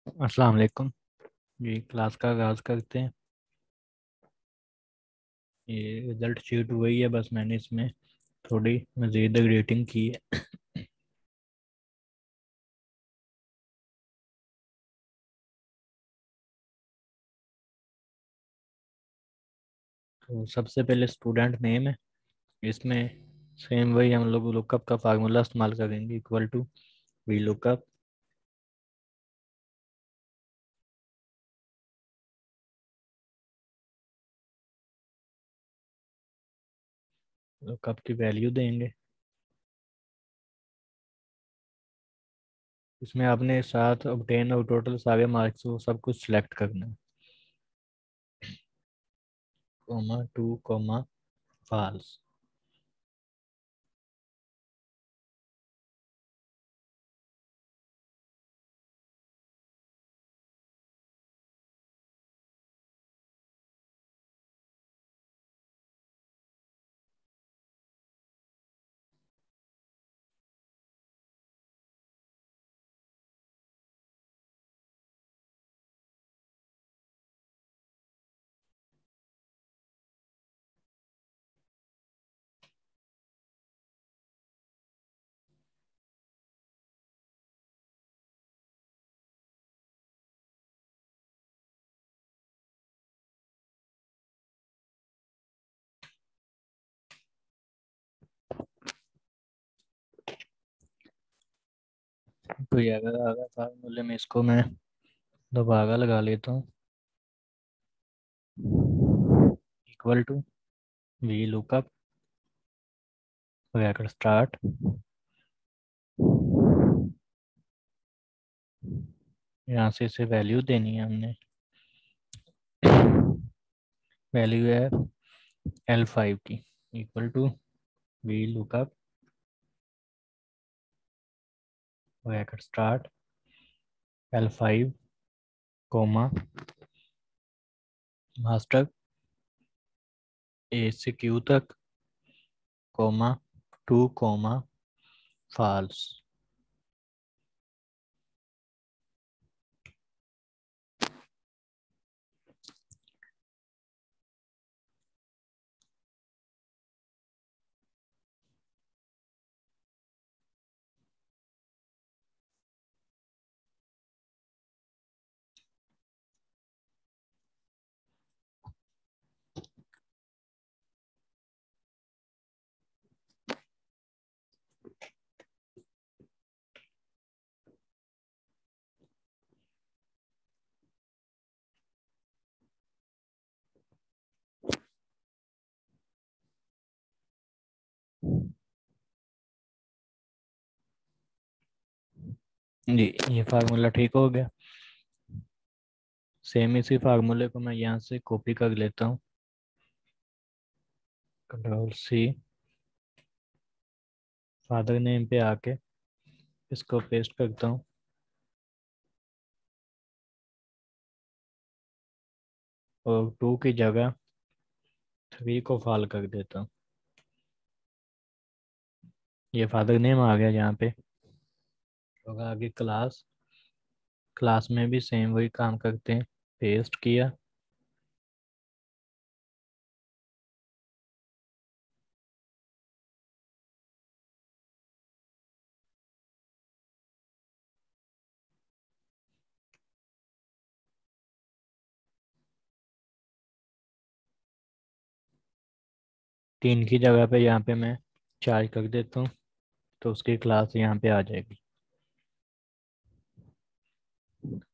अस्सलाम वालेकुम। ये क्लास का आगाज़ करते हैं। ये रिज़ल्ट शीट हुई है, बस मैंने इसमें थोड़ी मज़ीद एडिटिंग की है। तो सबसे पहले स्टूडेंट नेम है। इसमें सेम वही हम लोग लुकअप का फार्मूला इस्तेमाल करेंगे, equal to V lookup lookup की वैल्यू देंगे। इसमें आपने साथ ऑब्टेन और टोटल सारे मार्क्स वो सब कुछ सिलेक्ट करना है। Comma two comma false. तो ये अगर अगर फार्मूले में इसको मैं दोबारा लगा लेता हूँ, equal to V lookup bracket start, यहाँ से इसे वैल्यू देनी है हमने। वैल्यू है L5 की, equal to V lookup bracket start L5 comma master A से Q तक कोमा टू कोमा फॉल्स। जी, ये फार्मूला ठीक हो गया। सेम इसी फार्मूले को मैं यहाँ से कॉपी कर लेता हूँ, कंट्रोल सी, फादर नेम पे आके इसको पेस्ट करता हूँ। और 2 की जगह 3 को फाल कर देता हूँ। ये फादर नेम आ गया यहाँ पे। और आगे क्लास, क्लास में भी सेम वही काम करते हैं, पेस्ट किया। तीन की जगह पे यहाँ पे मैं 4 कर देता हूँ, तो उसकी क्लास यहाँ पे आ जाएगी।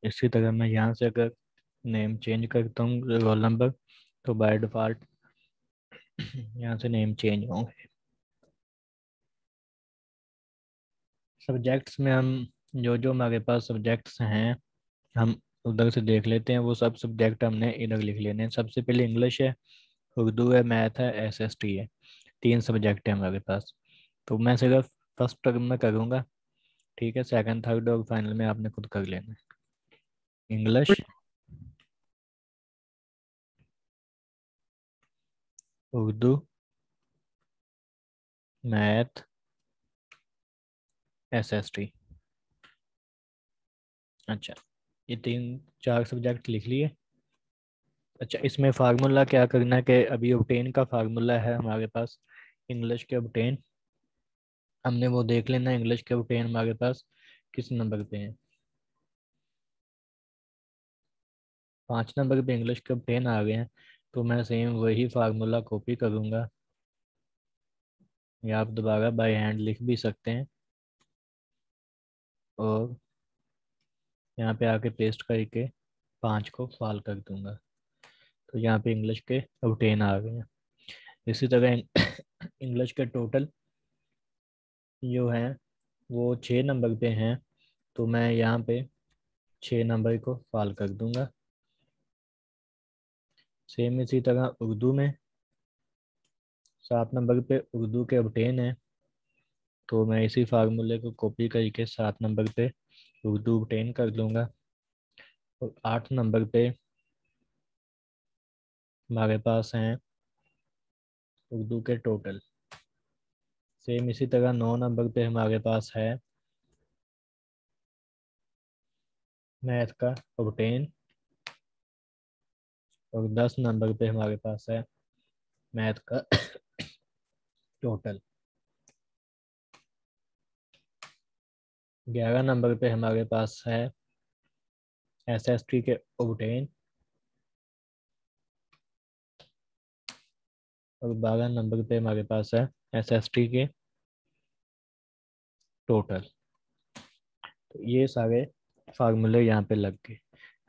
इसी तरह मैं यहाँ से अगर नेम चेंज करता हूँ रोल नंबर, तो बाय डिफ़ॉल्ट यहाँ से नेम चेंज होंगे। सब्जेक्ट्स में हम जो जो हमारे पास सब्जेक्ट्स हैं, हम उधर से देख लेते हैं। वो सब सब्जेक्ट हमने इधर लिख लेने हैं। सबसे पहले इंग्लिश है, उर्दू है, मैथ है, एसएसटी है। 3 सब्जेक्ट है हमारे पास। तो मैं सिर्फ फर्स्ट टर्म में करूँगा, ठीक है। सेकंड थर्ड और फाइनल में आपने खुद कर लेना है। English, Urdu, math, SST. अच्छा, ये 3 4 सब्जेक्ट लिख लिए। अच्छा, इसमें फार्मूला क्या करना है कि अभी ऑब्टेन का फार्मूला है हमारे पास। इंग्लिश के ऑब्टेन हमने वो देख लेना है। इंग्लिश के ऑब्टेन हमारे पास किस नंबर पे है? 5 नंबर पे इंग्लिश के ऑब्टेन आ गए हैं। तो मैं सेम वही फार्मूला कॉपी करूँगा, या आप दोबारा बाय हैंड लिख भी सकते हैं, और यहाँ पे आके पेस्ट करके 5 को फाल कर दूंगा। तो यहाँ पे इंग्लिश के ऑब्टेन आ गए हैं। इसी तरह इंग्लिश के टोटल जो हैं वो 6 नंबर पे हैं। तो मैं यहाँ पे 6 नंबर को फाल कर दूंगा। सेम इसी तरह उर्दू में 7 नंबर पे उर्दू के ऑब्टेन है। तो मैं इसी फार्मूले को कॉपी करके 7 नंबर पे उर्दू ऑब्टेन कर लूँगा। और 8 नंबर पे हमारे पास हैं उर्दू के टोटल। सेम इसी तरह 9 नंबर पे हमारे पास है मैथ का ऑब्टेन। और 10 नंबर पे हमारे पास है मैथ का टोटल। 11 नंबर पे हमारे पास है एसएसटी के ऑब्टेन। और 12 नंबर पे हमारे पास है एसएसटी के टोटल। तो ये सारे फार्मूले यहाँ पे लग गए।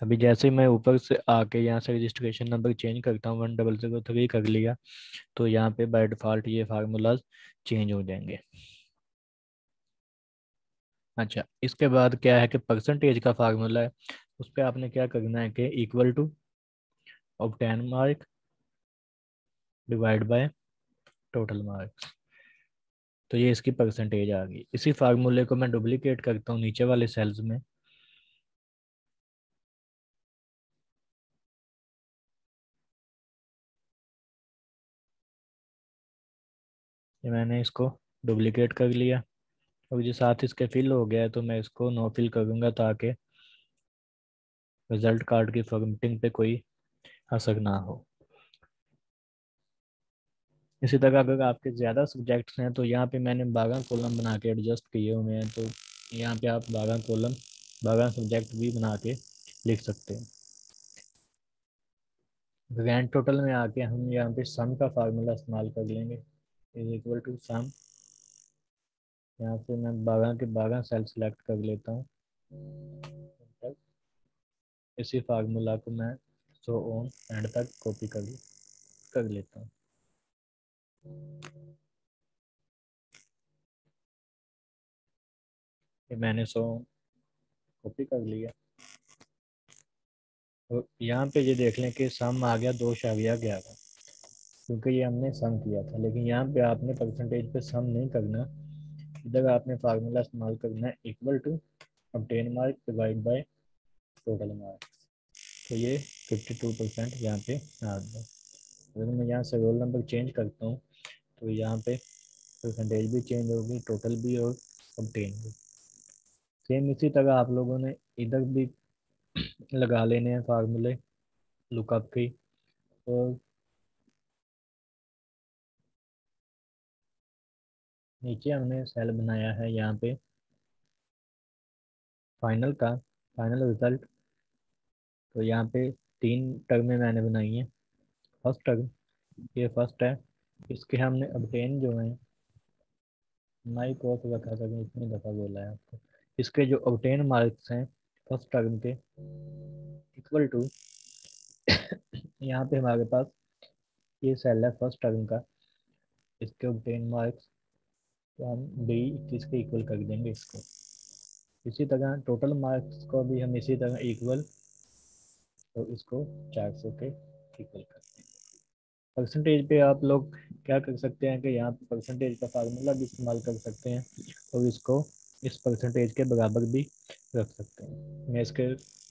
अभी जैसे मैं ऊपर से आके यहाँ से रजिस्ट्रेशन नंबर चेंज करता हूँ, 1003 कर लिया, तो यहाँ पे बाय डिफ़ॉल्ट ये फार्मूलाज चेंज हो जाएंगे। अच्छा, इसके बाद क्या है कि परसेंटेज का फार्मूला है। उस पर आपने क्या करना है कि equal to obtain mark divide by total marks. तो ये इसकी परसेंटेज आ गई। इसी फार्मूले को मैं डुप्लीकेट करता हूँ नीचे वाले सेल्स में। ये मैंने इसको डुप्लीकेट कर लिया। और जो साथ इसके फिल हो गया है, तो मैं इसको नो फिल करूँगा, ताकि रिजल्ट कार्ड की फॉर्मेटिंग पे कोई असर ना हो। इसी तरह अगर आपके ज़्यादा सब्जेक्ट्स हैं, तो यहाँ पे मैंने 12 कॉलम बना के एडजस्ट किए हुए हैं। तो यहाँ पे आप 12 कॉलम 12 सब्जेक्ट भी बना के लिख सकते हैं। ग्रैंड टोटल में आके हम यहाँ पे सम का फार्मूला इस्तेमाल कर लेंगे। Is equal to some. यहाँ से मैं 12 के 12 सेल सेलेक्ट कर लेता हूँ। इसी फार्मूला को मैं सो ऑन एंड तक कॉपी कर लेता हूँ। ये मैंने सो कॉपी कर लिया। और यहाँ पे ये देख लें कि सम आ गया 2.11, क्योंकि ये हमने सम किया था। लेकिन यहाँ पे आपने परसेंटेज पे सम नहीं करना। इधर आपने फार्मूला इस्तेमाल करना है equal to obtain mark divide by total mark. तो ये 52% यहाँ पे आ गया। अगर मैं यहाँ से रोल नंबर चेंज करता हूँ तो यहाँ पे परसेंटेज भी चेंज होगी, टोटल भी और ऑब्टेन भी। सेम इसी तरह आप लोगों ने इधर भी लगा लेने हैं फार्मूले लुकअप की। और नीचे हमने सेल बनाया है यहाँ पे फाइनल का, फाइनल रिजल्ट। तो यहाँ पे 3 टर्में मैंने बनाई हैं। फर्स्ट टर्म, ये फर्स्ट है, इसके हमने ऑब्टेन जो है, माइक ऑफ रखा था, मैं इतनी दफ़ा बोला है आपको। इसके जो ऑब्टेन मार्क्स हैं फर्स्ट टर्म के इक्वल टू, यहाँ पे हमारे पास ये सेल है फर्स्ट टर्म का, इसके ऑब्टेन मार्क्स, तो हम बी 21 के इक्वल कर देंगे इसको। इसी तरह टोटल मार्क्स को भी हम इसी तरह इक्वल, तो इसको 400 के इक्वल कर देंगे। परसेंटेज पे आप लोग क्या कर सकते हैं कि यहाँ पे परसेंटेज का फार्मूला भी इस्तेमाल कर सकते हैं और इसको इस परसेंटेज के बराबर भी रख सकते हैं। मैं इसके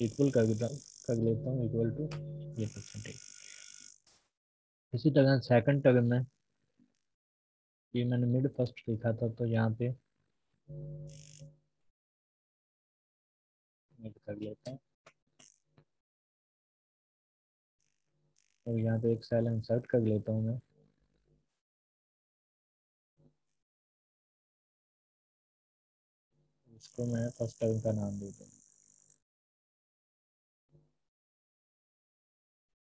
इक्वल कर लेता हूँ, इक्वल टू ये परसेंटेज। इसी तरह सेकंड टर्म में ये मैंने मिड फर्स्ट लिखा था, तो यहाँ पे मिड कर लेता हूँ और यहाँ पे एक सेल इंसर्ट कर लेता हूँ मैं। इसको मैं फर्स्ट टर्म का नाम दे दूँ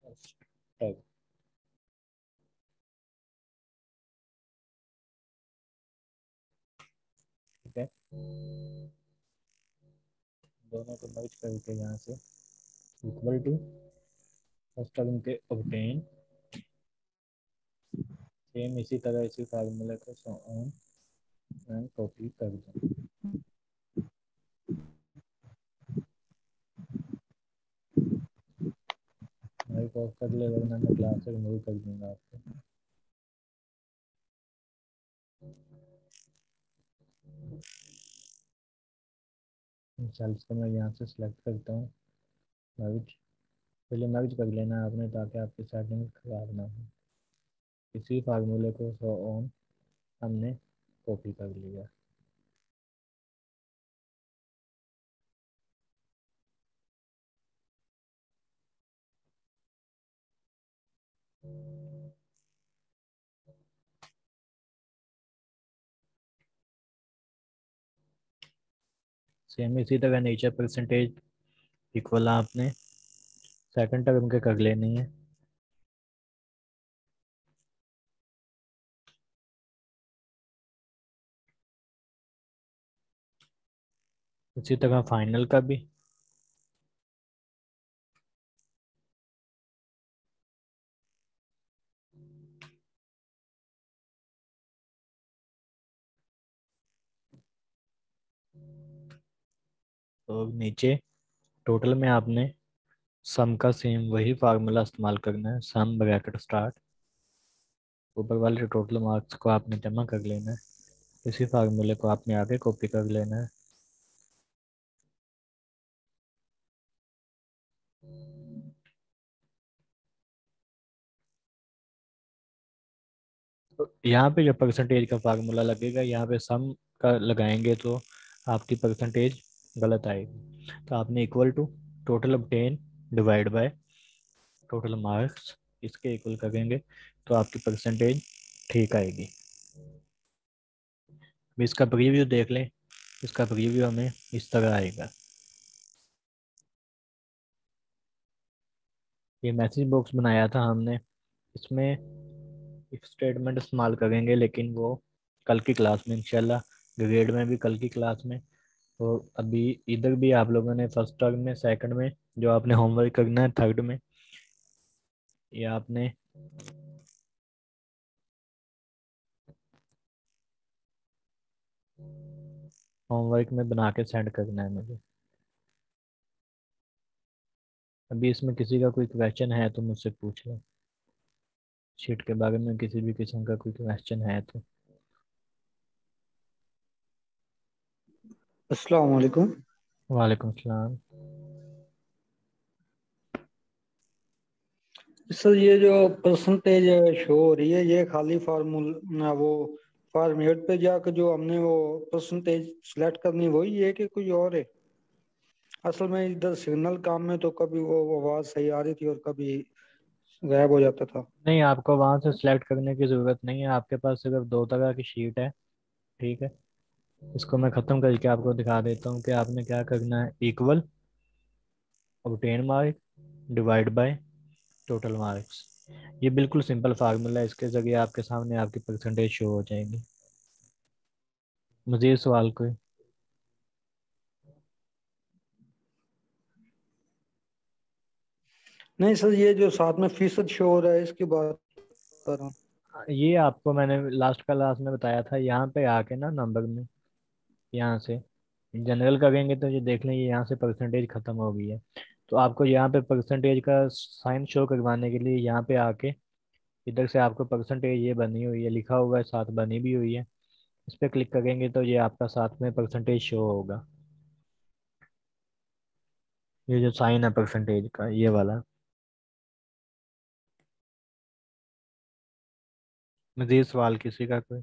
फर्स्ट टर्म। ठीक है, दोनों को मर्ज करके यहाँ से इक्वल टू फर्स्ट टर्म के ऑब्टेन, सेम इसी तरह इसी फार्मूले को सो ऑन एंड कॉपी कर दूँ। माइक ऑफ कर ले, वरना मैं क्लास से रिमूव कर दूंगा आपको। इन सेल्स को मैं यहाँ से सिलेक्ट करता हूँ, मर्ज। पहले मर्ज कर लेना आपने ताकि आपकी सेटिंग खराब ना हो। इसी फार्मूले को सो ऑन हमने कॉपी कर लिया। सेम इसी तरह नीचे परसेंटेज इक्वल आपने सेकंड टर्म के कर लेनी है। इसी तरह फाइनल का भी। तो नीचे टोटल में आपने सम का सेम वही फार्मूला इस्तेमाल करना है, सम ब्रैकेट स्टार्ट, ऊपर वाले टोटल मार्क्स को आपने जमा कर लेना है। इसी फार्मूले को आपने आगे कॉपी कर लेना है। तो यहाँ पे जो परसेंटेज का फार्मूला लगेगा, यहाँ पे सम का लगाएंगे तो आपकी परसेंटेज गलत आएगी। तो आपने equal to total obtain divide by total marks, इसके इक्वल करेंगे तो आपकी परसेंटेज ठीक आएगी। अब इसका प्रीव्यू देख लें। इसका प्रीव्यू हमें इस तरह आएगा। ये मैसेज बॉक्स बनाया था हमने, इसमें इफ स्टेटमेंट इस्तेमाल करेंगे, लेकिन वो कल की क्लास में इंशाल्लाह, ग्रेड में भी कल की क्लास में। तो अभी इधर भी आप लोगों ने फर्स्ट टर्म में, सेकंड में जो आपने होमवर्क करना है, थर्ड में ये आपने होमवर्क में बना के सेंड करना है मुझे। अभी इसमें किसी का कोई क्वेश्चन है तो मुझसे पूछ लो, शीट के बारे में किसी भी किस्म का कोई क्वेश्चन है तो। अस्सलाम वालेकुम। वालेकुम सलाम। सर ये जो परसेंटेज शो हो रही है, ये खाली फार्मूला वो फॉर्मेट पे जाकर जो हमने वो परसेंटेज सिलेक्ट करनी वही है कि कोई और है? असल में इधर सिग्नल काम में तो कभी वो आवाज सही आ रही थी और कभी गायब हो जाता था। नहीं, आपको वहां से सिलेक्ट करने की जरूरत नहीं है, आपके पास सिर्फ दो तरह की शीट है। ठीक है, इसको मैं खत्म करके आपको दिखा देता हूँ कि आपने क्या करना है। Equal obtain mark divide by total marks. ये बिल्कुल सिंपल फार्मूला है, इसके जरिए आपके सामने आपकी परसेंटेज शो हो जाएगी। मजीद सवाल कोई? नहीं सर, ये जो साथ में फीसद शो हो रहा है इसकी बात कर रहा हूँ। ये आपको मैंने लास्ट क्लास में बताया था, यहाँ पे आके ना नंबर में, यहाँ से जनरल करेंगे तो ये देख लेंगे यहाँ से परसेंटेज खत्म हो गई है। तो आपको यहाँ पे परसेंटेज का साइन शो करवाने के लिए यहाँ पे आके इधर से आपको परसेंटेज ये बनी हुई है, लिखा हुआ है, साथ बनी भी हुई है। इस पर क्लिक करेंगे तो ये आपका साथ में परसेंटेज शो होगा। ये जो साइन है परसेंटेज का, ये वाला। मजीद सवाल किसी का कोई?